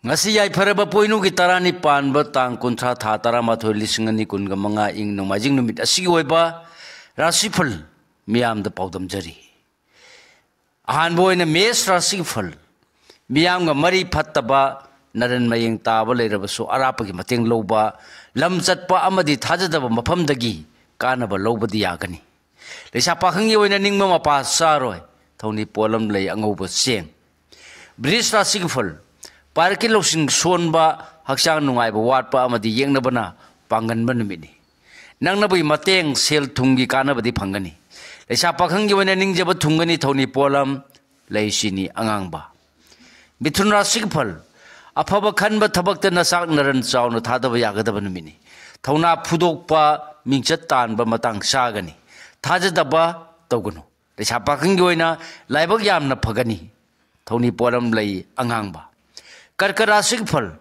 ngasi yai faraba poinu ki tarani panba tang kuntra tha taramathoi lisingani kunga manga ing nomajing numit asigi oiba rasifal miyam da paudam jari ahan boina mes rasifal miyam ga mari phattaba naran mayeng taba leirabasu arapa ki mateng loba lam chatpa amadi thajadaba mafam dagi kanaba lobadi yagani leisa pakhangi oina ningma mapa saroi thoni polam lei angoba seng bris rasifal Parki losing sonba haksang nungai ba watpa amadi yengnabana panganba numini nangnabai mateng sel thungi kanabadi phangani leisa pakhangi wena ningjaba thungani thoni polam leisini angangba mithun rasik phal afaba khanba thabakta nasak naran chauna thadaba yagadaba numini thona phudokpa mingchat tanba matang sagani thajadaba tawgunu leisa pakhangi wena laibak yamna phagani thoni polam lei angangba Karkarasik phal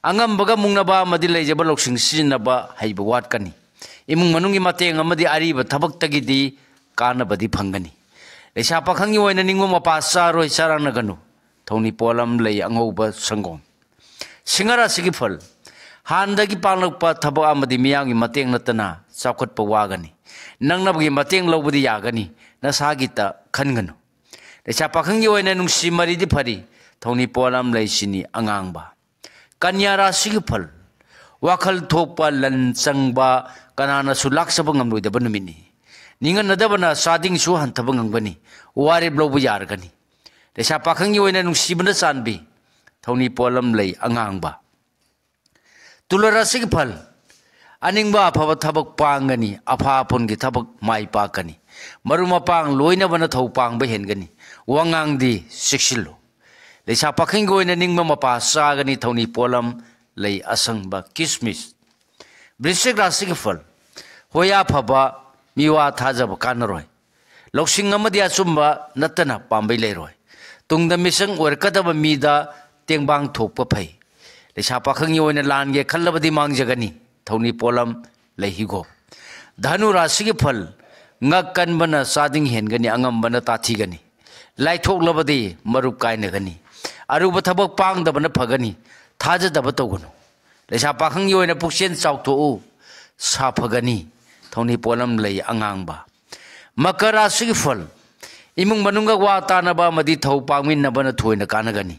angam baga mungnaba madi leijaba loksing sinaba haiba watkani imung manungi mateng amadi ariba thabak tagidi kanabadi phangani leisa pakhangi oina ningmo mapasa roi sarang naganu thoni polam lei angoba sangom singara sigi phal handagi panglakpa thabak amadi miyangi mateng natana chakotpa wagani nangnabagi mateng lobudi yagani nasagita khanganu leisa pakhangi oina nungsi maridi phari Thoni polam lei sini angangba kanya rasigi phal wakhal thokpa lan changba kanana su laksaba ngamloi daba numini ningan nadabana sading su hanthaba ngangbani ware blobu yargani leisa pakhangi oina nungsibana chanbi thoni polam lei angangba tularasigi phal aningba aphaba thabak pangani apha pongi thabak mai pakani maruma pang loina bana thau pangba hengani wangangdi siksillo leisa pakhangi oina ningma mapa sagani thoni polam lei asangba kismis brisik rasig phal hoya phaba miwa thajaba kanaroi loksing amadi achumba natana pambai leiroi tungda misang orkadaba mida tengbang thokpa phai leisa pakhangi oina lange khallabadi mangjagani thoni polam lei higo dhanu rasig phal ngakkan bana sading hengani angam bana tathigani laithok labadi marup kainagani aruba thabak pangdabana phagani thajadaba tawgunu leisa pakhangi oina puksen chawtho sa phagani thoni polam lei angangba makara sigfal imung manunga wa tanaba madi thau pangmin nabana thoina kanagani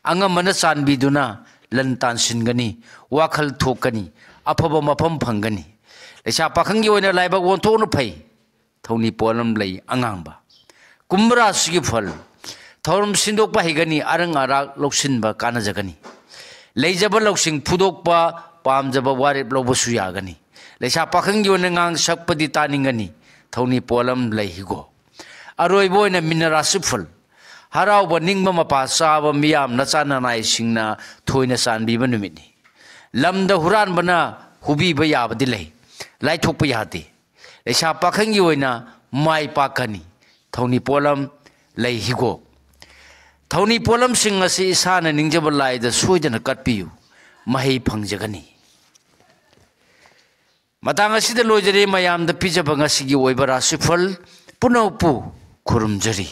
angamana chanbiduna lantan singani wakhal thokani aphaba mafam phangani leisa pakhangi oina laibak wonthonu phai thoni polam lei angangba kumbra sigfal Thorum sindok pa higani arang arak loksin ba kana jagani leijaba loksing phudok pa pamjaba warip lobusu yagani leisa pakhangi oina ngang sakpadi taningani thoni polam lei higo aroi boina minarasifal harau ba ningba mapa saba miyam nachana nai singna thoina sanbi ba numini lamda huran bana hubi ba yabadi lei lai thokpa yate leisa pakhangi oina mai pakani thoni polam lei higo Thoni polam sing asi isana ningjaba laida soidana katpiyu mahei phangjagani matang asida lojare mayamda pijaba ngasigi oiba rasifal punaupu khurumjari